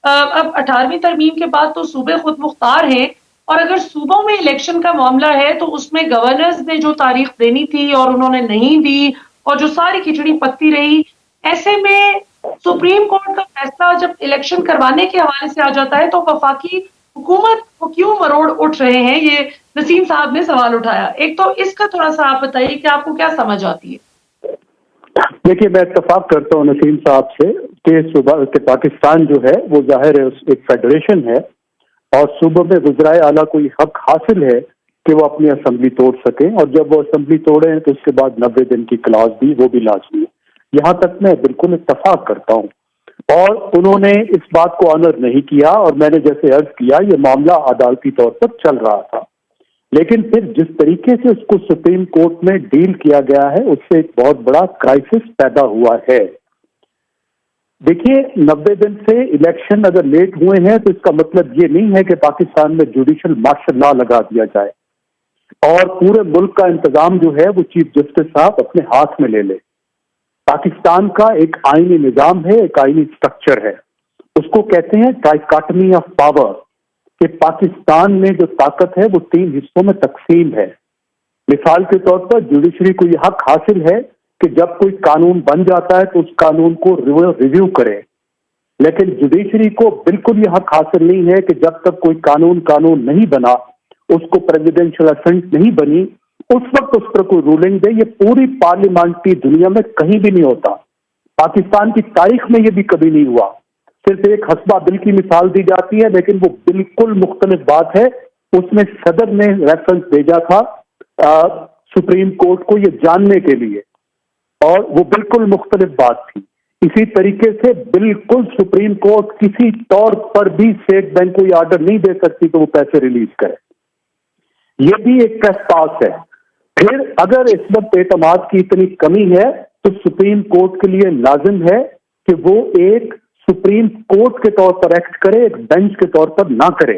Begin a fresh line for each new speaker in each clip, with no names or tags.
अब 18वीं तरमीम के बाद तो सूबे खुद मुख्तार हैं और अगर सूबों में इलेक्शन का मामला है तो उसमें गवर्नर्स ने जो तारीख देनी थी और उन्होंने नहीं दी और जो सारी खिचड़ी पकती रही, ऐसे में सुप्रीम कोर्ट का फैसला जब इलेक्शन करवाने के हवाले से आ जाता है तो वफाकी हुकूमत को क्यों मरोड़ उठ रहे हैं, ये नसीम साहब ने सवाल उठाया। एक तो इसका थोड़ा-सा आप बताइए कि आपको क्या समझ आती है?
देखिए, मैं इत्तेफाक करता हूँ नसीम साहब से कि सूबा कि पाकिस्तान जो है वो ज़ाहिर है एक फेडरेशन है और सूबों में वज़राए आला को ये हक हासिल है कि वो अपनी असेंबली तोड़ सकें और जब वो असेंबली तोड़ें तो उसके बाद 90 दिन की क्लॉज भी वो भी लाजमी है। यहाँ तक मैं बिल्कुल इत्तेफाक करता हूँ और उन्होंने इस बात को ऑनर नहीं किया और मैंने जैसे अर्ज किया ये मामला अदालती तौर पर चल रहा था, लेकिन फिर जिस तरीके से उसको सुप्रीम कोर्ट में डील किया गया है उससे एक बहुत बड़ा क्राइसिस पैदा हुआ है। देखिए, 90 दिन से इलेक्शन अगर लेट हुए हैं तो इसका मतलब ये नहीं है कि पाकिस्तान में जुडिशल मार्शल लॉ लगा दिया जाए और पूरे मुल्क का इंतजाम जो है वो चीफ जस्टिस साहब अपने हाथ में ले ले। पाकिस्तान का एक आईनी निजाम है, एक आईनी स्ट्रक्चर है, उसको कहते हैं डाइकोटमी ऑफ पावर कि पाकिस्तान में जो ताकत है वो 3 हिस्सों में तकसीम है। मिसाल के तौर पर जुडिशरी को यह हक हासिल है कि जब कोई कानून बन जाता है तो उस कानून को रिव्यू करे, लेकिन जुडिशरी को बिल्कुल यह हक हासिल नहीं है कि जब तक कोई कानून नहीं बना, उसको प्रेसिडेंशियल असेंट नहीं बनी, उस वक्त उस पर कोई रूलिंग दे। ये पूरी पार्लियामेंट्री दुनिया में कहीं भी नहीं होता, पाकिस्तान की तारीख में ये भी कभी नहीं हुआ। सिर्फ एक हस्बा बिल की मिसाल दी जाती है, लेकिन वो बिल्कुल मुख्तलिफ बात है। उसमें सदर ने रेफरेंस भेजा था सुप्रीम कोर्ट को ये जानने के लिए और वो बिल्कुल मुख्तलिफ बात थी। इसी तरीके से बिल्कुल सुप्रीम कोर्ट किसी तौर पर भी स्टेट बैंक को ये ऑर्डर नहीं दे सकती कि वो पैसे रिलीज करे, ये भी एक ट्रेसपास है। फिर अगर इस वक्त एतमाद की इतनी कमी है तो सुप्रीम कोर्ट के लिए लाजिम है कि वो एक सुप्रीम कोर्ट के तौर पर एक्ट करे, एक बेंच के तौर पर ना करे,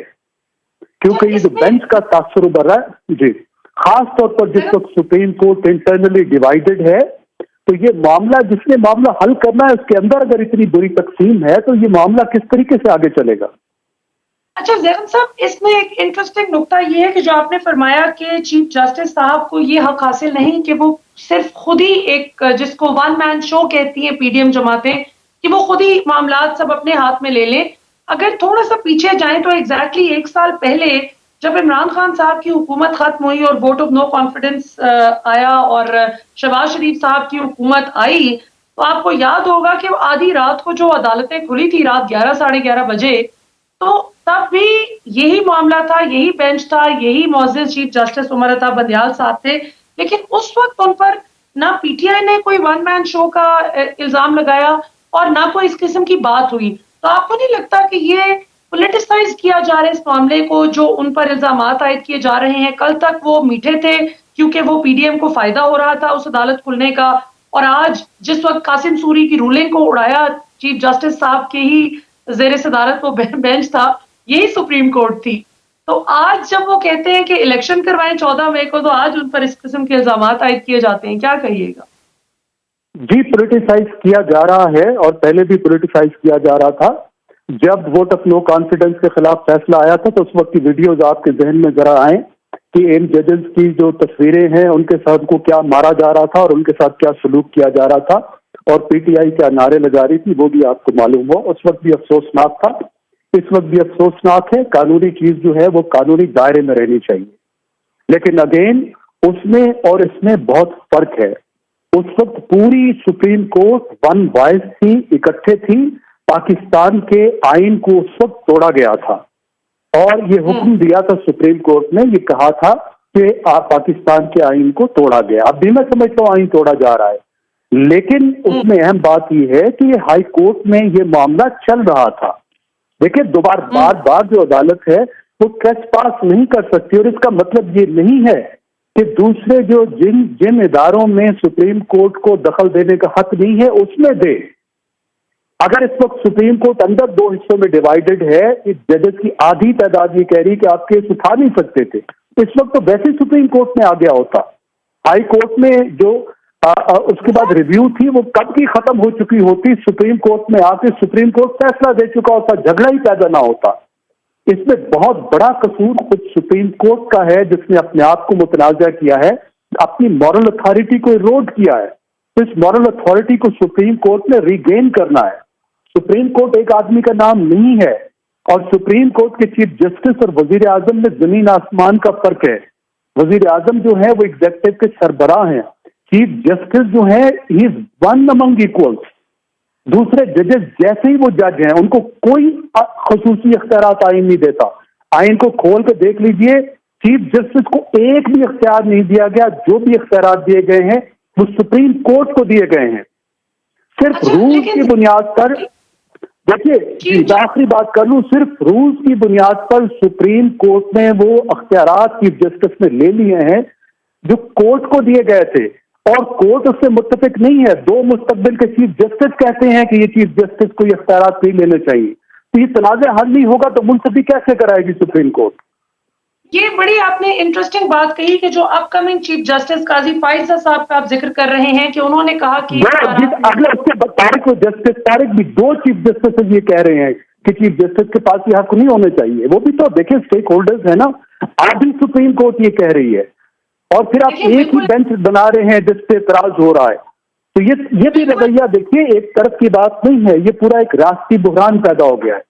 क्योंकि ये जो बेंच का तासुर उभर रहा है जी, खास तौर पर जिस वक्त सुप्रीम कोर्ट इंटरनली डिवाइडेड है तो ये मामला, जिसने मामला हल करना है उसके अंदर अगर इतनी बुरी तकसीम है तो ये मामला किस तरीके से आगे चलेगा।
अच्छा ज़ैनब साहब, इसमें एक इंटरेस्टिंग नुक्ता ये है कि जो आपने फरमाया कि चीफ जस्टिस साहब को ये हक हासिल नहीं कि वो सिर्फ खुद ही एक, जिसको वन मैन शो कहती हैं पीडीएम जमातें, कि वो खुद ही मामलात सब अपने हाथ में ले लें। अगर थोड़ा सा पीछे जाएं तो एग्जैक्टली 1 साल पहले जब इमरान खान साहब की हुकूमत खत्म हुई और वोट ऑफ नो कॉन्फिडेंस आया और शहबाज शरीफ साहब की हुकूमत आई, तो आपको याद होगा कि आधी रात को जो अदालतें खुली थी, रात 11 साढ़े 11 बजे, तो तब भी यही मामला था, यही बेंच था, यही मुअज़्ज़िज़ चीफ जस्टिस उमर अता बंदियाल साहब थे, लेकिन उस वक्त उन पर ना पीटीआई ने कोई वन मैन शो का इल्जाम लगाया और ना कोई इस किस्म की बात हुई। तो आपको नहीं लगता कि ये पॉलिटिसाइज किया जा रहा है इस मामले को, जो उन पर इल्जामात आयद किए जा रहे हैं? कल तक वो मीठे थे क्योंकि वो पीडीएम को फायदा हो रहा था उस अदालत खुलने का, और आज जिस वक्त कासिम सूरी की रूलिंग को उड़ाया चीफ जस्टिस साहब के ही जेर सदारत वो बेंच था, यही सुप्रीम कोर्ट थी। तो आज जब वो कहते हैं कि इलेक्शन करवाएं 14 मई को, तो आज उन पर इस किस्म के इल्जामात आयद किए जाते हैं, क्या कहिएगा?
जी, पॉलिटिसाइज किया जा रहा है और पहले भी पॉलिटिसाइज किया जा रहा था। जब वोट ऑफ नो कॉन्फिडेंस के खिलाफ फैसला आया था तो उस वक्त की वीडियोज आपके जहन में जरा आए कि इन जजेस की जो तस्वीरें हैं उनके साथ को क्या मारा जा रहा था और उनके साथ क्या सलूक किया जा रहा था और पीटीआई क्या नारे लगा रही थी, वो भी आपको मालूम हुआ। उस वक्त भी अफसोसनाक था, इस वक्त भी अफसोसनाक है। कानूनी चीज जो है वो कानूनी दायरे में रहनी चाहिए, लेकिन अगेन उसमें और इसमें बहुत फर्क है। उस वक्त पूरी सुप्रीम कोर्ट वन वॉइस थी, इकट्ठे थी। पाकिस्तान के आइन को उस वक्त तोड़ा गया था और ये हुक्म दिया था सुप्रीम कोर्ट ने, ये कहा था कि पाकिस्तान के आइन को तोड़ा गया। अब भी मैं समझता हूँ आइन तोड़ा जा रहा है, लेकिन उसमें अहम बात यह है कि हाई कोर्ट में ये मामला चल रहा था। देखिए, बार बार जो अदालत है वो ट्रेसपास नहीं कर सकती और इसका मतलब ये नहीं है कि दूसरे जो जिन इदारों में सुप्रीम कोर्ट को दखल देने का हक नहीं है उसमें दे। अगर इस वक्त सुप्रीम कोर्ट अंदर 2 हिस्सों में डिवाइडेड है, इस जजेस की आधी तादाद ये कह रही कि आप केस उठा नहीं सकते थे, इस वक्त तो वैसे सुप्रीम कोर्ट में आ गया होता। हाई कोर्ट में जो उसके बाद रिव्यू थी, वो कब की खत्म हो चुकी होती, सुप्रीम कोर्ट में आके सुप्रीम कोर्ट फैसला दे चुका होता, झगड़ा ही पैदा ना होता। इसमें बहुत बड़ा कसूर खुद सुप्रीम कोर्ट का है, जिसने अपने आप को मुतनाज़ा किया है, अपनी मॉरल अथॉरिटी को इरोड किया है। तो इस मॉरल अथॉरिटी को सुप्रीम कोर्ट ने रीगेन करना है। सुप्रीम कोर्ट एक आदमी का नाम नहीं है, और सुप्रीम कोर्ट के चीफ जस्टिस और वजीर आजम में जमीन आसमान का फर्क है। वजीर आजम जो है वो एग्जीक्यूटिव के सरबराह हैं, चीफ जस्टिस जो है he is one among equals. दूसरे जजेस जैसे ही वो जज हैं, उनको कोई खसूसी इख्तियारात आइन नहीं देता। आइन को खोल कर देख लीजिए, चीफ जस्टिस को एक भी इख्तियार नहीं दिया गया। जो भी इख्तियारात दिए गए हैं वो सुप्रीम कोर्ट को दिए गए हैं, सिर्फ रूल की बुनियाद पर। देखिए, आखिरी बात कर लूं, सिर्फ रूल्स की बुनियाद पर सुप्रीम कोर्ट ने वो अख्तियारात चीफ जस्टिस ने ले लिए हैं जो कोर्ट को दिए गए थे, और कोर्ट उससे मुत्तफिक नहीं है। दो मुस्तकबिल के चीफ जस्टिस कहते हैं कि ये चीफ जस्टिस को ये अख्तियारात नहीं लेने चाहिए। तो ये तनाज़ा हल नहीं होगा तो मुंतफी कैसे कराएगी सुप्रीम कोर्ट?
ये बड़ी आपने इंटरेस्टिंग बात कही कि जो अपकमिंग चीफ जस्टिस काजी फाइजा साहब का आप जिक्र कर रहे हैं कि उन्होंने कहा कि
अगले उसके तारिक भी दो चीफ जस्टिस ये कह रहे हैं कि चीफ जस्टिस के पास ये हक नहीं होने चाहिए। वो भी तो देखिए स्टेक होल्डर्स है ना, आधी सुप्रीम कोर्ट ये कह रही है, और फिर आप एक ही बेंच बना रहे हैं जिस पे एतराज हो रहा है। तो ये भी रवैया देखिए एक तरफ की बात नहीं है, ये पूरा एक राष्ट्रीय बुहरान पैदा हो गया है।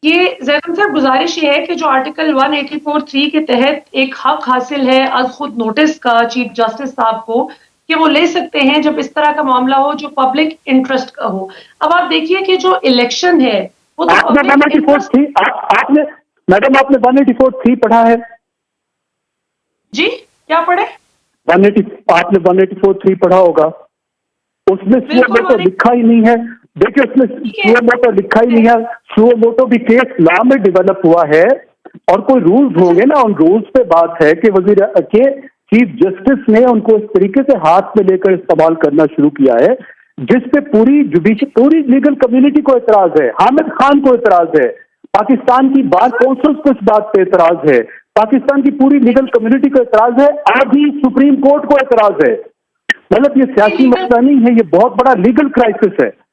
ये ज़ैनब साहब गुजारिश ये है कि जो आर्टिकल 184(3) के तहत एक हक हासिल है आज खुद नोटिस का चीफ जस्टिस साहब को, कि वो ले सकते हैं जब इस तरह का मामला हो जो पब्लिक इंटरेस्ट का हो। अब आप देखिए कि जो इलेक्शन है वो तो
आपने 184(3) आपने मैडम आपने 184(3) पढ़ा है?
जी क्या पढ़े?
180 आपने 184(3) पढ़ा होगा, उसमें सुओ मोटो लिखा ही नहीं है। देखिए उसमें सुओ मोटो लिखा ही नहीं है। सुओ मोटो भी केस लॉ में डेवलप हुआ है, और कोई रूल्स होंगे ना, उन रूल्स पे बात है कि वजीर के चीफ जस्टिस ने उनको इस तरीके से हाथ में लेकर इस्तेमाल करना शुरू किया है जिस पे पूरी लीगल कम्युनिटी को एतराज है। हामिद खान को एतराज है, पाकिस्तान की बार कौंसिल को इस बात पे एतराज है, पाकिस्तान की पूरी लीगल कम्युनिटी को एतराज है, आधी सुप्रीम कोर्ट को एतराज है। मतलब ये सियासी मसला नहीं है, ये बहुत बड़ा लीगल क्राइसिस है।